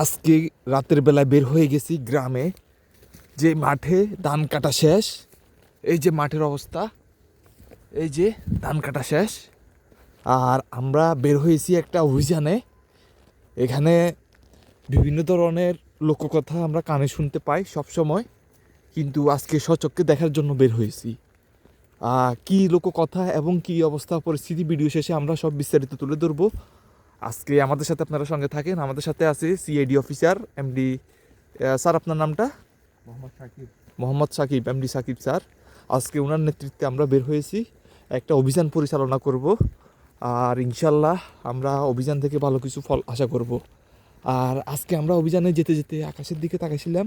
আজকে রাতের বেলায় বের হয়ে গেছি গ্রামে, যে মাঠে ধান কাটা শেষ। এই যে মাঠের অবস্থা, এই যে ধান কাটা শেষ। আর আমরা বের হয়েছি একটা অভিযানে। এখানে বিভিন্ন ধরনের লোককথা আমরা কানে শুনতে পাই সব সময়, কিন্তু আজকে সচক্ষে দেখার জন্য বের হয়েছি। কি লোককথা এবং কি অবস্থা পরিস্থিতি ভিডিও শেষে আমরা সব বিস্তারিত তুলে ধরবো। আজকে আমাদের সাথে আপনারা সঙ্গে থাকেন। আমাদের সাথে আছে সিআইডি অফিসার এমডি স্যার, আপনার নামটা? Mohammad Sakib, MD Sakib sir. আজকে ওনার নেতৃত্বে আমরা বের হয়েছি, একটা অভিযান পরিচালনা করব। আর ইনশাল্লাহ আমরা অভিযান থেকে ভালো কিছু ফল আশা করব। আর আজকে আমরা অভিযানে যেতে যেতে আকাশের দিকে তাকাইছিলাম,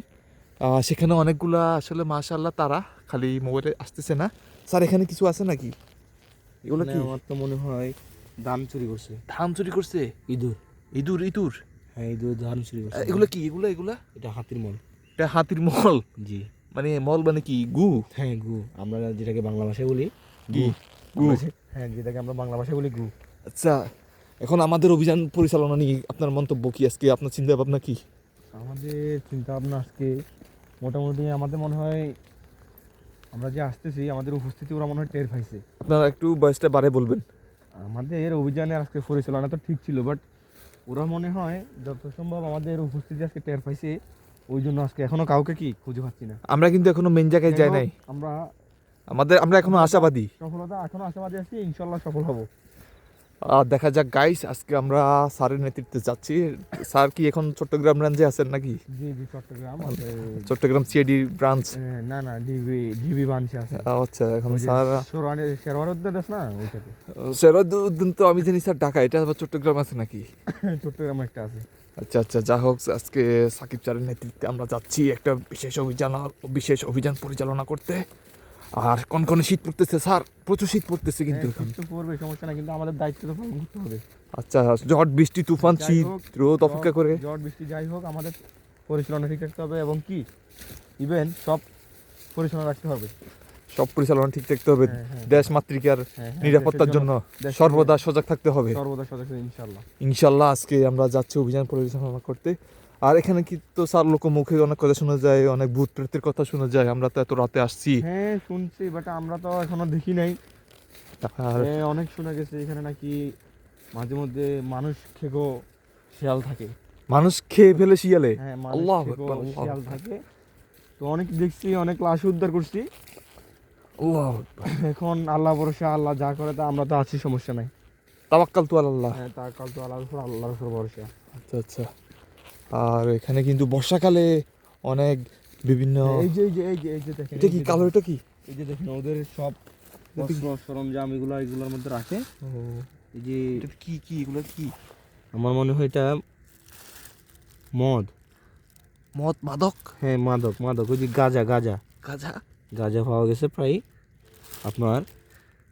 সেখানে অনেকগুলা আসলে মাশাআল্লাহ তারা, খালি মোবাইলে আসতেছে না। স্যার এখানে কিছু আছে নাকি? এগুলো কি? আমার তো মনে হয় ধান চুরি করছে। ধান চুরি করছে? ইঁদুর। ইঁদুর? ইঁদুর? হ্যাঁ, ইঁদুর ধান চুরি করছে। এগুলো কি? এগুলা এটা হাতির মল। এটা হাতির মল? জি। মানে মল মানে কি? গু? হ্যাঁ, গু। আমরা যেটাকে বাংলা ভাষায় বলি কি? গু? হ্যাঁ, যেটাকে আমরা বাংলা ভাষায় বলি গু। আচ্ছা, এখন আমাদের অভিযান পরিচালনা নিয়ে আপনার মন্তব্য কি? আজকে আপনার চিন্তা ভাবনা কি? আমাদের চিন্তা ভাবনা আজকে মোটামুটি আমাদের মনে হয় আমরা যে আসতেছি আমাদের উপস্থিতি ওরা মনে হয় টের পাইছে। আপনারা একটু বয়সটা বাড়ে বলবেন। আমাদের অভিযানে আজকে পরিচালনা তো ঠিক ছিল, বাট ওরা মনে হয় যত সম্ভব আমাদের উপস্থিতি আজকে টের পাইছে, ওই জন্য আজকে এখনো কাউকে কি খুঁজে পাচ্ছি না। আমরা কিন্তু এখনো মেন জায়গায় যাই নাই। আমরা এখনো আশাবাদী। সফলতা এখনো আশাবাদী আছি, ইনশাল্লাহ সফল হব। দেখা যাক গাইস, আজকে আমরা স্যারের নেতৃত্বে যাচ্ছি। স্যার কি এখন চট্টগ্রাম ব্রাঞ্চে আছেন নাকি? জি জি, চট্টগ্রাম। Chattogram CID branch? না না, ডিবি ব্রাঞ্চে আছে। আচ্ছা, এখন স্যার শেরওয়ারউদ্দিন আছে না, ওইটাতে। সেরাদুদ্দিন তো আমি জানি স্যার ঢাকা, এটা আবার চট্টগ্রাম আছে নাকি? চট্টগ্রাম একটা আছে। আচ্ছা আচ্ছা, যা হোক, আজকে সাকিব স্যারের নেতৃত্বে আমরা যাচ্ছি একটা বিশেষ অভিযান পরিচালনা করতে। আর কনকনে শীত পড়তেছে স্যার, প্রচুর শীত পড়তেছে কিন্তু এখন। শীত তো পড়বে, সমস্যা না, কিন্তু আমাদের দায়িত্ব তো পালন করতে হবে। আচ্ছা, ঝড় বৃষ্টি তুফান যাই শীত হোক, রোদ অপেক্ষা করে, ঝড় বৃষ্টি যাই হোক, আমাদের পরিচালনা ঠিক রাখতে হবে এবং কি ইভেন সব পরিচালনা রাখতে হবে। সব পরিচালনা ঠিক রাখতে হবে। হ্যাঁ, দেশ মাতৃকার নিরাপত্তার জন্য সর্বদা সজাগ থাকতে হবে। সর্বদা সজাগ থাকতে, ইনশাল্লাহ। ইনশাল্লাহ আজকে আমরা যাচ্ছি অভিযান পরিচালনা করতে। আর এখানে কি তো স্যার লোক মুখে অনেক কথা শোনা যায়, অনেক ভূত প্রেতের কথা শোনা যায়। আমরা তো এত রাতে আসছি। হ্যাঁ শুনছি, বাট আমরা তো এখনো দেখি নাই। আর অনেক শোনা গেছে এখানে নাকি মাঝে মধ্যে মানুষ খেগো শিয়াল থাকে। মানুষ খেয়ে ফেলে শিয়ালে? হ্যাঁ, আল্লাহ খেগো আকবার, আল্লাহ শিয়াল আকবার। থাকে। তো অনেক দেখছি, অনেক লাশ উদ্ধার করছি। আল্লাহ আকবার। এখন আল্লাহ ভরসা, আল্লাহ যা করে তা আমরা তো আছি, সমস্যা নাই। তাওয়াক্কাল তু আল্লাহ। হ্যাঁ, তার কাল তো আল্লাহর উপর ভরসা। আচ্ছা আচ্ছা। আর এখানে কিন্তু বর্ষাকালে অনেক বিভিন্ন, এই যে এই যে এই যে এই যে দেখেন, এটা কি কালো? এটা কি? এই যে দেখেন ওদের সব অস্ত্র সরঞ্জাম এগুলোর মধ্যে রাখে। এই যে এটা কি কি এগুলো কি? আমার মনে হয় এটা মদ। মদ, মাদক? হ্যাঁ, মাদক মাদক। ওই যে গাঁজা গাঁজা গাঁজা? গাঁজা পাওয়া গেছে প্রায় আপনার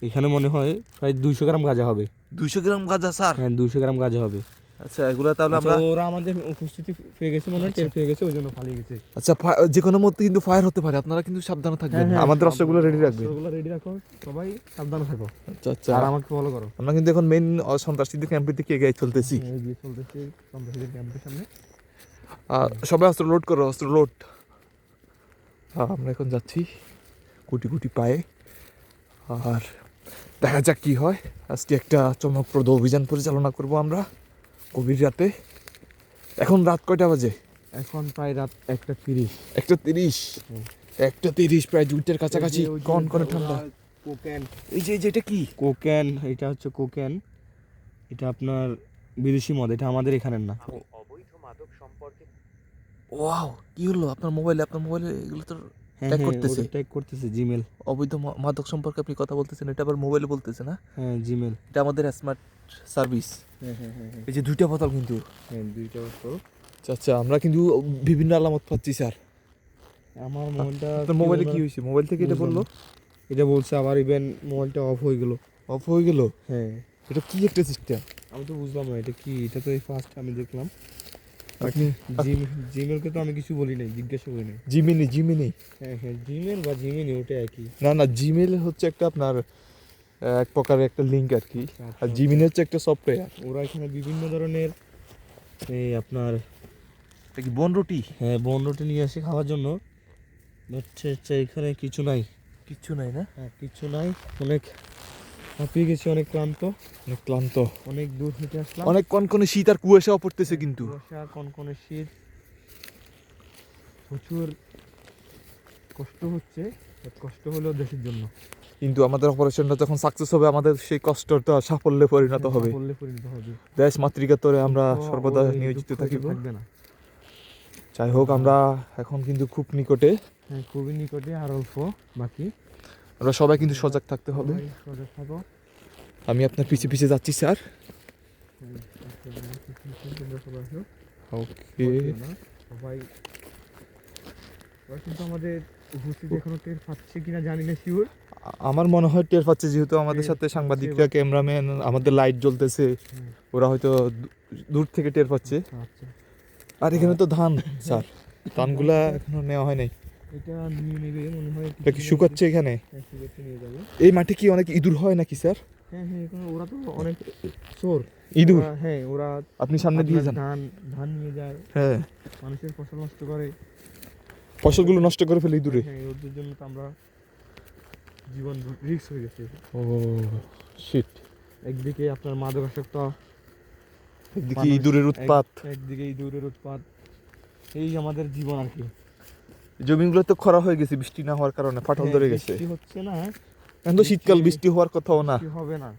এখানে মনে হয় প্রায় 200 গ্রাম গাঁজা হবে। 200 গ্রাম গাঁজা স্যার? হ্যাঁ, 200 গ্রাম গাঁজা হবে। আচ্ছা, এগুলা তাহলে আমরা, ওরা আমাদের উপস্থিতি পেয়ে গেছে, মনে হয় টের পেয়ে গেছে, ওই জন্য পালিয়ে গেছে। আচ্ছা, যে কোনো মুহূর্তে কিন্তু ফায়ার হতে পারে, আপনারা কিন্তু সাবধানে থাকবেন। আমাদের অস্ত্রগুলো রেডি রাখবেন। অস্ত্রগুলো রেডি রাখো, সবাই সাবধানে থাকো। আচ্ছা আচ্ছা। আর আমাকে ফলো করো। আমরা কিন্তু এখন মেইন সন্ত্রাসীদের ক্যাম্পের দিকে এগিয়ে চলতেছি। এই যে চলতেছে সন্ত্রাসীদের ক্যাম্পের সামনে। সবাই অস্ত্র লোড করো, অস্ত্র লোড। আমরা এখন যাচ্ছি গুটি গুটি পায়ে। আর দেখা যাক কি হয়। আজকে একটা চমকপ্রদ অভিযান পরিচালনা করব আমরা গভীর রাতে। এখন রাত কয়টা বাজে? এখন প্রায় রাত 1:30। 1:30? 1:30, প্রায় 2টার কাছাকাছি। কনকনে ঠান্ডা। কোকেন। এই যে এটা কি? কোকেন, এটা হচ্ছে কোকেন। এটা আপনার বিদেশি মদ, এটা আমাদের এখানের না। অবৈধ মাদক সম্পর্কে ওয়াও, কি হলো আপনার মোবাইলে? এগুলো তো হ্যাঁ, ট্যাগ করতেছে। ট্যাগ করতেছে জিমেল। অবৈধ মাদক সম্পর্কে আপনি কথা বলতেছেন, এটা আবার মোবাইলে বলতেছে না? হ্যাঁ, জিমেল। এটা আমাদের স্মার্ট সার্ভিস। হ্যাঁ হ্যাঁ হ্যাঁ এই যে 2টা বোতল কিন্তু। হ্যাঁ, 2টা বস্তু। আচ্ছা আচ্ছা, আমরা কিন্তু বিভিন্ন আলামত পাচ্ছি স্যার। আমার মোবাইলটা, আপনার মোবাইলে কি হয়েছে? মোবাইল থেকে এটা বললো? এটা বলছে আবার ইভেন মোবাইলটা অফ হয়ে গেল। অফ হয়ে গেল? হ্যাঁ। এটা কি একটা সিস্টেম? আমি তো বুঝলাম না এটা কি। এটা তো এই ফার্স্ট আমি দেখলাম। আপনি জিমেলকে তো আমি কিছু বলি নাই, জিজ্ঞাসা করি নাই। জিমিনি? হ্যাঁ হ্যাঁ, জিমেল বা জিমিনি ওটা একই। না, জিমেল হচ্ছে একটা আপনার এক প্রকারের একটা লিঙ্ক আর কি। আর জিমিনি হচ্ছে একটা সফটওয়্যার। ওরা এখানে বিভিন্ন ধরনের এই আপনার এটা কি বনরুটি? হ্যাঁ বনরুটি নিয়ে আসি খাওয়ার জন্য, হচ্ছে এখানে কিছু নাই। কিচ্ছু নাই না? হ্যাঁ কিছু নাই, অনেক হাঁপিয়ে গেছি, অনেক ক্লান্ত, অনেক ক্লান্ত, অনেক দূর হেঁটে আসলাম। অনেক কনকনে শীত আর কুয়াশাও পড়তেছে কিন্তু। কুয়াশা, কনকনে শীত, প্রচুর কষ্ট হচ্ছে, বাট কষ্ট হলেও দেশের জন্য। কিন্তু আমাদের অপারেশনটা যখন সাকসেস হবে আমাদের সেই কষ্টটা সাফল্যে পরিণত হবে। বললে পরিণত হবে। দেশ মাতৃকাতরে আমরা দুঃখ, সর্বদা ওই নিয়োজিত দুঃখ থাকিব। থাকবে না। যাই হোক, আমরা এখন কিন্তু খুব নিকটে, হ্যাঁ খুবই নিকটে, আর অল্প বাকি। আমরা সবাই কিন্তু সজাগ থাকতে হবে। সবাই সজাগ থাকো। আমি আপনার পিছিয়ে পিছিয়ে যাচ্ছি স্যার। তোমরা সবাই আসো। ওকে, সবাই সবাই কিন্তু আমাদের উপস্থিতি এখনো টের পাচ্ছে কিনা জানি না শিওর। আমার মনে হয় টের পাচ্ছে, যেহেতু আমাদের সাথে সাংবাদিকরা, ক্যামেরাম্যান, আমাদের লাইট জ্বলতেছে, ওরা হয়তো দূর থেকে টের পাচ্ছে। আচ্ছা আর এখানে তো ধান স্যার, ধানগুলা এখনো নেওয়া হয় নাই। এটা নিয়ে নেবে মনে হয়। এটা কি শুকাচ্ছে এখানে? হ্যাঁ, শুকাচ্ছে, নিয়ে যাবে। এই মাঠে কি অনেক ইঁদুর হয় নাকি স্যার? হ্যাঁ হ্যাঁ, এখানে ওরা তো অনেক চোর। ইঁদুর? হ্যাঁ ওরা আপনি সামনে দিয়ে যান। ধান ধান নিয়ে যায়, হ্যাঁ, মানুষের ফসল নষ্ট করে। ফসলগুলো নষ্ট করে ফেলে ইঁদুরে। হ্যাঁ ওদের জন্য তো আমরা জীবন রিস্ক হয়ে গেছে। ও শিট। একদিকে আপনার মাদকাসক্ত, একদিকে ইঁদুরের উৎপাত, একদিকে ইঁদুরের উৎপাত, এই আমাদের জীবন আর কি। জমিগুলো তো খরা হয়ে গেছে বৃষ্টি না হওয়ার কারণে, ফাটল ধরে গেছে। বৃষ্টি হচ্ছে না, এখন তো শীতকাল, বৃষ্টি হওয়ার কথাও না। বৃষ্টি হবে না।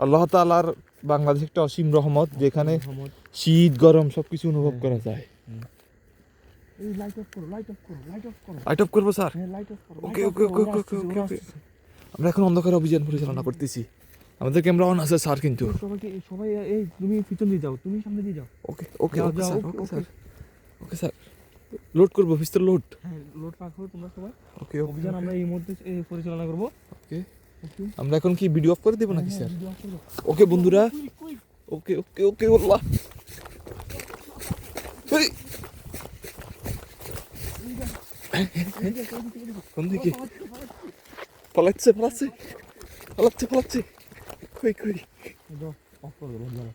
আল্লাহ তাআলার বাংলাদেশ একটা অসীম রহমত, যেখানে রহমত। শীত গরম সবকিছু অনুভব হ্যাঁ, করা যায়। এই লাইট অফ করো, লাইট অফ করো, লাইট অফ করো। লাইট অফ করবো স্যার? হ্যাঁ লাইট অফ করো। ওকে light off ওকে করো, ওকে ওরা ওকে আসতেছে, ওকে ওরা ওকে। আসতেছে। আমরা এখন অন্ধকার অভিযান পরিচালনা করতেছি, আমাদের ক্যামেরা অন আছে স্যার কিন্তু। সবাইকে, সবাই এই তুমি পিছন দিয়ে যাও, তুমি সামনে দিয়ে যাও। ওকে ওকে যাও, ওকে যাও, sir, okay, okay okay. Sir, okay sir. Load করবো, পিস্তল লোড। হ্যাঁ লোড রাখো তোমরা সবাই। ওকে অভিযান আমরা এই মুহূর্তে পরিচালনা করবো। ওকে। ওকে। আমরা এখন কি ভিডিও অফ করে দেবো নাকি হ্যাঁ, স্যার? video off করো। ওকে বন্ধুরা, Quick, quick. ওকে ওকে ওকে আল্লাহ। এই, কোন দিকে? পালাচ্ছে পালাচ্ছে পালাচ্ছে পালাচ্ছে। কই কই? যাও, off করো, যাও।